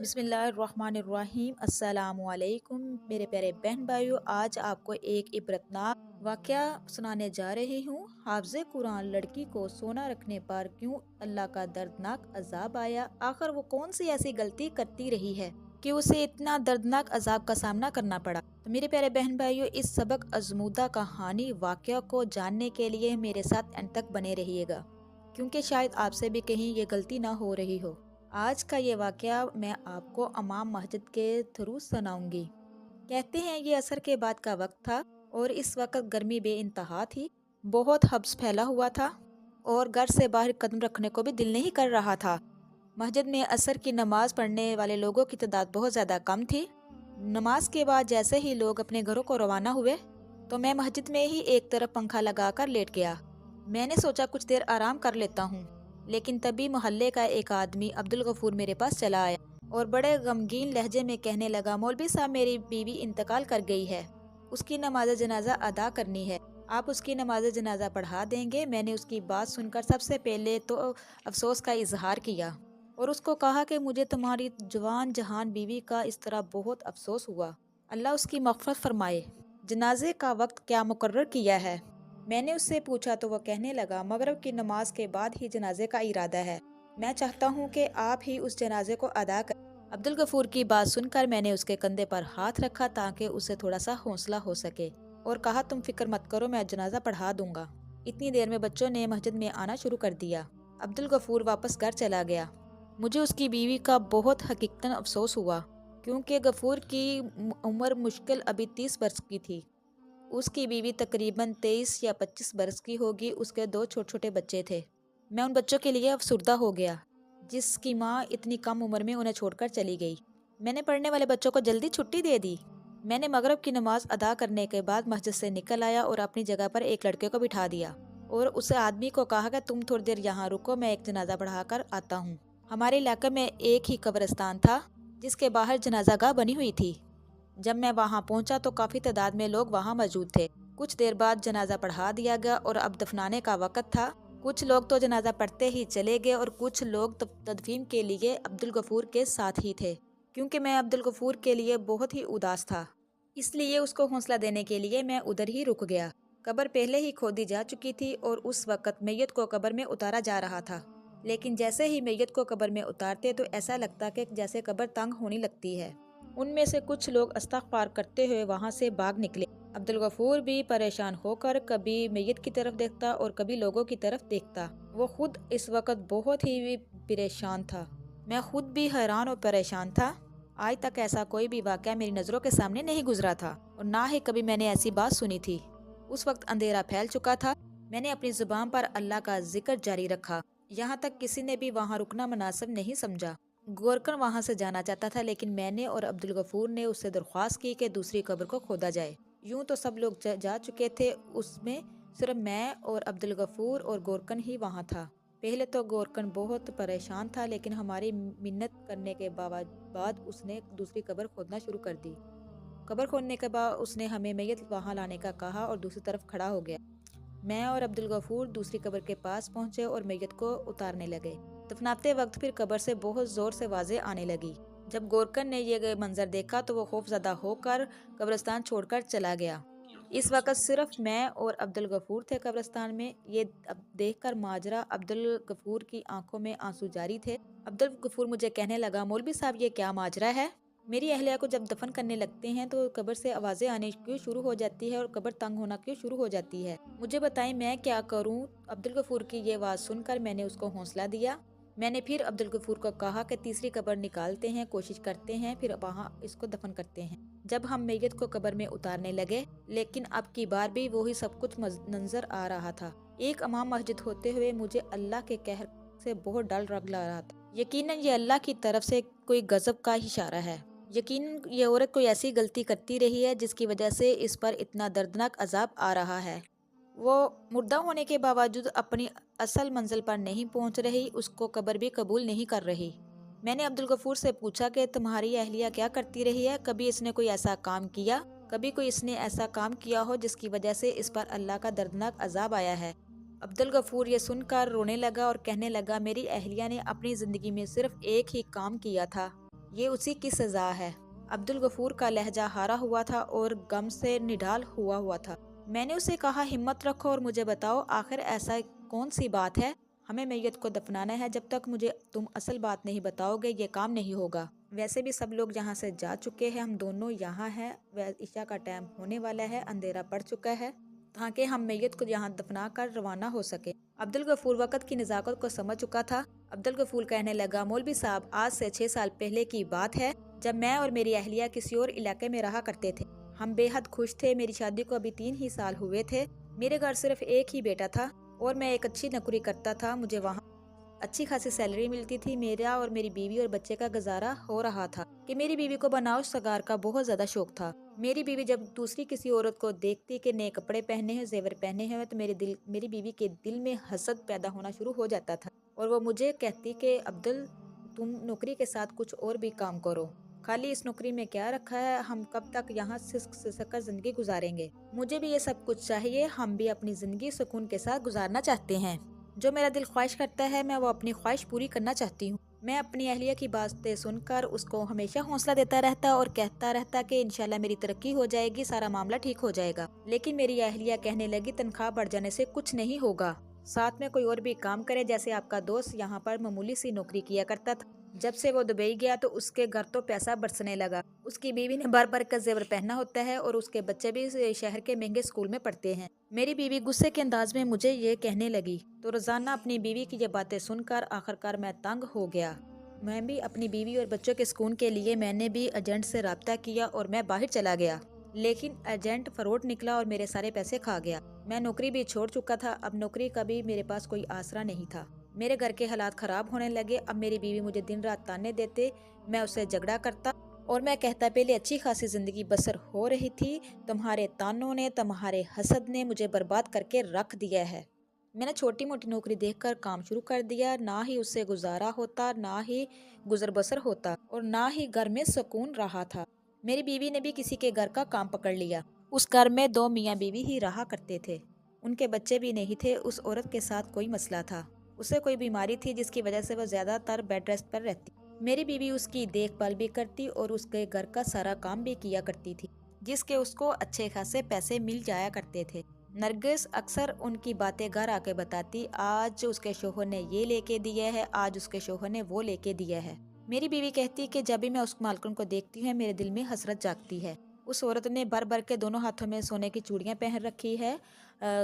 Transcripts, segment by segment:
بسم اللہ الرحمن الرحیم۔ السلام علیکم میرے پیارے بہن بھائیوں، آج آپ کو ایک عبرتناک واقعہ سنانے جا رہی ہوں۔ حافظ قرآن لڑکی کو سونا رکھنے پر کیوں اللہ کا دردناک عذاب آیا؟ آخر وہ کون سی ایسی غلطی کرتی رہی ہے کہ اسے اتنا دردناک عذاب کا سامنا کرنا پڑا؟ تو میرے پیارے بہن بھائیوں، اس سبق آزمودہ کہانی واقعہ کو جاننے کے لیے میرے ساتھ اینڈ تک بنے رہیے گا، کیونکہ شاید آپ سے بھی کہیں یہ غلطی نہ ہو رہی ہو۔ آج کا یہ واقعہ میں آپ کو امام مسجد کے تھرو سناؤں گی۔ کہتے ہیں یہ عصر کے بعد کا وقت تھا اور اس وقت گرمی بے انتہا تھی، بہت حبس پھیلا ہوا تھا اور گھر سے باہر قدم رکھنے کو بھی دل نہیں کر رہا تھا۔ مسجد میں عصر کی نماز پڑھنے والے لوگوں کی تعداد بہت زیادہ کم تھی۔ نماز کے بعد جیسے ہی لوگ اپنے گھروں کو روانہ ہوئے تو میں مسجد میں ہی ایک طرف پنکھا لگا کر لیٹ گیا۔ میں نے سوچا کچھ دیر آرام کر لیتا ہوں، لیکن تبھی محلے کا ایک آدمی عبدالغفور میرے پاس چلا آیا اور بڑے غمگین لہجے میں کہنے لگا، مولوی صاحب میری بیوی انتقال کر گئی ہے، اس کی نماز جنازہ ادا کرنی ہے، آپ اس کی نماز جنازہ پڑھا دیں گے؟ میں نے اس کی بات سن کر سب سے پہلے تو افسوس کا اظہار کیا اور اس کو کہا کہ مجھے تمہاری جوان جہان بیوی کا اس طرح بہت افسوس ہوا، اللہ اس کی مغفرت فرمائے۔ جنازے کا وقت کیا مقرر کیا ہے؟ میں نے اس سے پوچھا تو وہ کہنے لگا، مغرب کی نماز کے بعد ہی جنازے کا ارادہ ہے، میں چاہتا ہوں کہ آپ ہی اس جنازے کو ادا کریں۔ عبدالغفور کی بات سن کر میں نے اس کے کندھے پر ہاتھ رکھا تاکہ اسے تھوڑا سا حوصلہ ہو سکے اور کہا، تم فکر مت کرو، میں جنازہ پڑھا دوں گا۔ اتنی دیر میں بچوں نے مسجد میں آنا شروع کر دیا۔ عبدالغفور واپس گھر چلا گیا۔ مجھے اس کی بیوی کا بہت حقیقتاً افسوس ہوا، کیونکہ غفور کی عمر مشکل ابھی 30 برس کی تھی، اس کی بیوی تقریباً 23 یا 25 برس کی ہوگی، اس کے 2 چھوٹے چھوٹے بچے تھے۔ میں ان بچوں کے لیے افسردہ ہو گیا جس کی ماں اتنی کم عمر میں انہیں چھوڑ کر چلی گئی۔ میں نے پڑھنے والے بچوں کو جلدی چھٹی دے دی۔ میں نے مغرب کی نماز ادا کرنے کے بعد مسجد سے نکل آیا اور اپنی جگہ پر ایک لڑکے کو بٹھا دیا اور اس آدمی کو کہا کہ تم تھوڑی دیر یہاں رکو، میں ایک جنازہ پڑھا کر آتا ہوں۔ ہمارے علاقے میں ایک ہی قبرستان تھا جس کے باہر جنازہ گاہ بنی ہوئی تھی۔ جب میں وہاں پہنچا تو کافی تعداد میں لوگ وہاں موجود تھے۔ کچھ دیر بعد جنازہ پڑھا دیا گیا اور اب دفنانے کا وقت تھا۔ کچھ لوگ تو جنازہ پڑھتے ہی چلے گئے اور کچھ لوگ تدفین کے لیے عبدالغفور کے ساتھ ہی تھے۔ کیونکہ میں عبدالغفور کے لیے بہت ہی اداس تھا، اس لیے اس کو حوصلہ دینے کے لیے میں ادھر ہی رک گیا۔ قبر پہلے ہی کھودی جا چکی تھی اور اس وقت میت کو قبر میں اتارا جا رہا تھا، لیکن جیسے ہی میت کو قبر میں اتارتے تو ایسا لگتا کہ جیسے قبر تنگ ہونے لگتی ہے۔ ان میں سے کچھ لوگ استغفار کرتے ہوئے وہاں سے بھاگ نکلے۔ عبدالغفور بھی پریشان ہو کر کبھی میت کی طرف دیکھتا اور کبھی لوگوں کی طرف دیکھتا۔ وہ خود اس وقت بہت ہی پریشان تھا، میں خود بھی حیران اور پریشان تھا۔ آج تک ایسا کوئی بھی واقعہ میری نظروں کے سامنے نہیں گزرا تھا اور نہ ہی کبھی میں نے ایسی بات سنی تھی۔ اس وقت اندھیرا پھیل چکا تھا۔ میں نے اپنی زبان پر اللہ کا ذکر جاری رکھا، یہاں تک کسی نے بھی وہاں رکنا مناسب نہیں سمجھا۔ گورکن وہاں سے جانا چاہتا تھا، لیکن میں نے اور عبدالغفور نے اس سے درخواست کی کہ دوسری قبر کو کھودا جائے۔ یوں تو سب لوگ جا چکے تھے، اس میں صرف میں اور عبدالغفور اور گورکن ہی وہاں تھا۔ پہلے تو گورکن بہت پریشان تھا، لیکن ہماری منت کرنے کے بعد اس نے دوسری قبر کھودنا شروع کر دی۔ قبر کھودنے کے بعد اس نے ہمیں میت وہاں لانے کا کہا اور دوسری طرف کھڑا ہو گیا۔ میں اور عبدالغفور دوسری قبر کے پاس پہنچے اور میت کو اتارنے لگے۔ دفناتے وقت پھر قبر سے بہت زور سے آوازیں آنے لگی۔ جب گورکن نے یہ منظر دیکھا تو وہ خوف زدہ ہو کر قبرستان چھوڑ کر چلا گیا۔ اس وقت صرف میں اور عبدالغفور تھے قبرستان میں۔ یہ دیکھ کر ماجرا عبدالغفور کی آنکھوں میں آنسو جاری تھے۔ عبدالغفور مجھے کہنے لگا، مولوی صاحب یہ کیا ماجرا ہے؟ میری اہلیہ کو جب دفن کرنے لگتے ہیں تو قبر سے آوازیں آنے کیوں شروع ہو جاتی ہے اور قبر تنگ ہونا کیوں شروع ہو جاتی ہے؟ مجھے بتائیں میں کیا کروں؟ عبدالغفور کی یہ بات سن کر میں نے اس کو حوصلہ دیا۔ میں نے پھر عبدالغفور کو کہا کہ تیسری قبر نکالتے ہیں، کوشش کرتے ہیں، پھر وہاں اس کو دفن کرتے ہیں۔ جب ہم میت کو قبر میں اتارنے لگے، لیکن اب کی بار بھی وہی سب کچھ نظر آ رہا تھا۔ ایک امام مسجد ہوتے ہوئے مجھے اللہ کے قہر سے بہت ڈر لگ رہا تھا۔ یقیناً یہ اللہ کی طرف سے کوئی غضب کا اشارہ ہے۔ یقیناً یہ عورت کوئی ایسی غلطی کرتی رہی ہے جس کی وجہ سے اس پر اتنا دردناک عذاب آ رہا ہے۔ وہ مردہ ہونے کے باوجود اپنی اصل منزل پر نہیں پہنچ رہی، اس کو قبر بھی قبول نہیں کر رہی۔ میں نے عبدالغفور سے پوچھا کہ تمہاری اہلیہ کیا کرتی رہی ہے؟ کبھی اس نے کوئی ایسا کام کیا؟ کبھی کوئی اس نے ایسا کام کیا ہو جس کی وجہ سے اس پر اللہ کا دردناک عذاب آیا ہے؟ عبدالغفور یہ سن کر رونے لگا اور کہنے لگا، میری اہلیہ نے اپنی زندگی میں صرف ایک ہی کام کیا تھا، یہ اسی کی سزا ہے۔ عبدالغفور کا لہجہ ہارا ہوا تھا اور غم سے نڈال ہوا تھا۔ میں نے اسے کہا ہمت رکھو اور مجھے بتاؤ آخر ایسا کون سی بات ہے؟ ہمیں میت کو دفنانا ہے، جب تک مجھے تم اصل بات نہیں بتاؤ گے یہ کام نہیں ہوگا۔ ویسے بھی سب لوگ یہاں سے جا چکے ہیں، ہم دونوں یہاں ہیں، عشاء کا ٹائم ہونے والا ہے، اندھیرا پڑ چکا ہے تاکہ ہم میت کو یہاں دفنا کر روانہ ہو سکے۔ عبدالغفور وقت کی نزاکت کو سمجھ چکا تھا۔ عبدالغفور کہنے لگا مولوی صاحب آج سے 6 سال پہلے کی بات ہے جب میں اور میری اہلیہ کسی اور علاقے میں رہا کرتے تھے۔ ہم بے حد خوش تھے، میری شادی کو ابھی 3 ہی سال ہوئے تھے، میرے گھر صرف ایک ہی بیٹا تھا اور میں ایک اچھی نوکری کرتا تھا، مجھے وہاں اچھی خاصی سیلری ملتی تھی، میرا اور میری بیوی اور بچے کا گزارا ہو رہا تھا کہ میری بیوی کو بناؤ سگار کا بہت زیادہ شوق تھا۔ میری بیوی جب دوسری کسی عورت کو دیکھتی کہ نئے کپڑے پہنے ہیں، زیور پہنے ہیں، تو میری بیوی کے دل میں حسد پیدا ہونا شروع ہو جاتا تھا اور وہ مجھے کہتی کہ عبدل تم نوکری کے ساتھ کچھ اور بھی کام کرو، خالی اس نوکری میں کیا رکھا ہے، ہم کب تک یہاں سسک کر زندگی گزاریں گے؟ مجھے بھی یہ سب کچھ چاہیے، ہم بھی اپنی زندگی سکون کے ساتھ گزارنا چاہتے ہیں، جو میرا دل خواہش کرتا ہے میں وہ اپنی خواہش پوری کرنا چاہتی ہوں۔ میں اپنی اہلیہ کی باتیں سن کر اس کو ہمیشہ حوصلہ دیتا رہتا اور کہتا رہتا کہ انشاءاللہ میری ترقی ہو جائے گی، سارا معاملہ ٹھیک ہو جائے گا، لیکن میری اہلیہ کہنے لگی تنخواہ بڑھ جانے سے کچھ نہیں ہوگا، ساتھ میں کوئی اور بھی کام کرے، جیسے آپ کا دوست یہاں پر معمولی سی نوکری کیا کرتا تھا، جب سے وہ دبئی گیا تو اس کے گھر تو پیسہ برسنے لگا، اس کی بیوی نے بھر کا زیور پہنا ہوتا ہے اور اس کے بچے بھی شہر کے مہنگے اسکول میں پڑھتے ہیں۔ میری بیوی غصے کے انداز میں مجھے یہ کہنے لگی تو روزانہ اپنی بیوی کی یہ باتیں سن کر آخرکار میں تنگ ہو گیا۔ میں بھی اپنی بیوی اور بچوں کے سکون کے لیے میں نے بھی ایجنٹ سے رابطہ کیا اور میں باہر چلا گیا، لیکن ایجنٹ فراڈ نکلا اور میرے سارے پیسے کھا گیا۔ میں نوکری بھی چھوڑ چکا تھا، اب نوکری کا بھی میرے پاس کوئی آسرا نہیں تھا، میرے گھر کے حالات خراب ہونے لگے، اب میری بیوی مجھے دن رات تانے دیتے، میں اسے جھگڑا کرتا اور میں کہتا پہلے اچھی خاصی زندگی بسر ہو رہی تھی، تمہارے تانوں نے، تمہارے حسد نے مجھے برباد کر کے رکھ دیا ہے۔ میں نے چھوٹی موٹی نوکری دیکھ کر کام شروع کر دیا، نہ ہی اس سے گزارا ہوتا، نہ ہی گزر بسر ہوتا اور نہ ہی گھر میں سکون رہا تھا۔ میری بیوی نے بھی کسی کے گھر کا کام پکڑ لیا، اس گھر میں 2 میاں بیوی ہی رہا کرتے تھے، ان کے بچے بھی نہیں تھے، اس عورت کے ساتھ کوئی مسئلہ تھا، اسے کوئی بیماری تھی جس کی وجہ سے وہ زیادہ تر بیڈ ریسٹ پر رہتی، میری بیوی اس کی دیکھ بھال بھی کرتی اور اس کے گھر کا سارا کام بھی کیا کرتی تھی، جس کے اس کو اچھے خاصے پیسے مل جایا کرتے تھے۔ نرگس اکثر ان کی باتیں گھر آ کے بتاتی، آج اس کے شوہر نے یہ لے کے دیا ہے، آج اس کے شوہر نے وہ لے کے دیا ہے۔ میری بیوی کہتی کہ جب بھی میں اس مالکن کو دیکھتی ہوں میرے دل میں حسرت جاگتی ہے، اس عورت نے بھر کے دونوں ہاتھوں میں سونے کی چوڑیاں پہن رکھی ہے،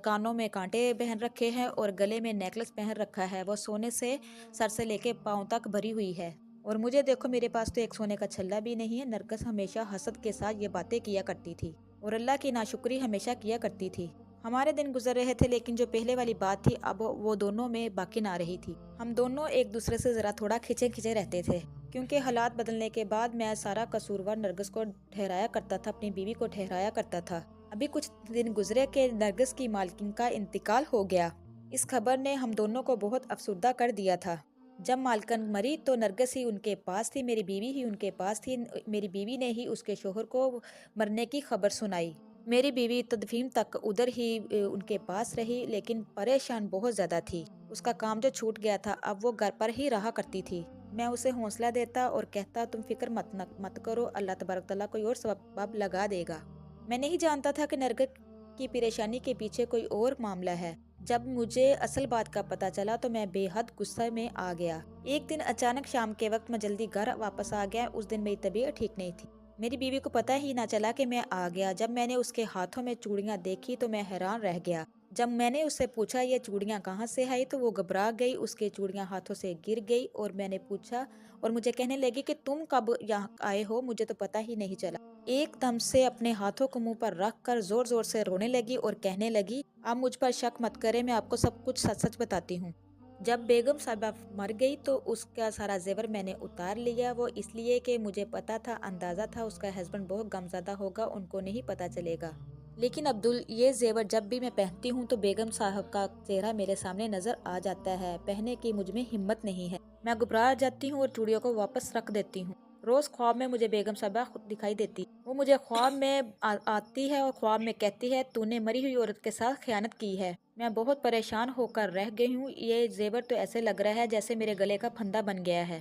کانوں میں کانٹے پہن رکھے ہیں اور گلے میں نیکلس پہن رکھا ہے، وہ سونے سے سر سے لے کے پاؤں تک بھری ہوئی ہے، اور مجھے دیکھو میرے پاس تو ایک سونے کا چھلا بھی نہیں ہے۔ نرگس ہمیشہ حسد کے ساتھ یہ باتیں کیا کرتی تھی اور اللہ کی ناشکری ہمیشہ کیا کرتی تھی۔ ہمارے دن گزر رہے تھے، لیکن جو پہلے والی بات تھی اب وہ دونوں میں باقی نہ رہی تھی، ہم دونوں ایک دوسرے سے ذرا تھوڑا کھچے رہتے تھے، کیونکہ حالات بدلنے کے بعد میں سارا قصوروار نرگس کو ٹھہرایا کرتا تھا، اپنی بیوی کو ٹھہرایا کرتا تھا۔ ابھی کچھ دن گزرے کہ نرگس کی مالکن کا انتقال ہو گیا، اس خبر نے ہم دونوں کو بہت افسردہ کر دیا تھا۔ جب مالکن مری تو نرگس ہی ان کے پاس تھی، میری بیوی ہی ان کے پاس تھی، میری بیوی نے ہی اس کے شوہر کو مرنے کی خبر سنائی، میری بیوی تدفین تک ادھر ہی ان کے پاس رہی، لیکن پریشان بہت زیادہ تھی، اس کا کام جو چھوٹ گیا تھا اب وہ گھر پر ہی رہا کرتی تھی۔ میں اسے حوصلہ دیتا اور کہتا تم فکر مت کرو، اللہ تبارک تعالیٰ کوئی اور سبب لگا دے گا۔ میں نہیں جانتا تھا کہ نرگس کی پریشانی کے پیچھے کوئی اور معاملہ ہے۔ جب مجھے اصل بات کا پتہ چلا تو میں بے حد غصے میں آ گیا۔ ایک دن اچانک شام کے وقت میں جلدی گھر واپس آ گیا، اس دن میری طبیعت ٹھیک نہیں تھی، میری بیوی کو پتہ ہی نہ چلا کہ میں آ گیا۔ جب میں نے اس کے ہاتھوں میں چوڑیاں دیکھی تو میں حیران رہ گیا، جب میں نے اس سے پوچھا یہ چوڑیاں کہاں سے آئی تو وہ گھبرا گئی، اس کے چوڑیاں ہاتھوں سے گر گئی اور میں نے پوچھا اور مجھے کہنے لگی کہ تم کب یہاں آئے ہو، مجھے تو پتہ ہی نہیں چلا۔ ایک دم سے اپنے ہاتھوں کو منہ پر رکھ کر زور زور سے رونے لگی اور کہنے لگی آپ مجھ پر شک مت کریں، میں آپ کو سب کچھ سچ سچ بتاتی ہوں۔ جب بیگم صاحبہ مر گئی تو اس کا سارا زیور میں نے اتار لیا، وہ اس لیے کہ مجھے پتا تھا، اندازہ تھا اس کا ہسبینڈ بہت غمزدہ ہوگا، ان کو نہیں پتا چلے گا، لیکن عبدل یہ زیور جب بھی میں پہنتی ہوں تو بیگم صاحب کا چہرہ میرے سامنے نظر آ جاتا ہے، پہننے کی مجھ میں ہمت نہیں ہے، میں گھبرا جاتی ہوں اور چوڑیوں کو واپس رکھ دیتی ہوں۔ روز خواب میں مجھے بیگم صاحبہ خود دکھائی دیتی، وہ مجھے خواب میں آتی ہے اور خواب میں کہتی ہے تو نے مری ہوئی عورت کے ساتھ خیانت کی ہے۔ میں بہت پریشان ہو کر رہ گئی ہوں، یہ زیور تو ایسے لگ رہا ہے جیسے میرے گلے کا پھندا بن گیا ہے،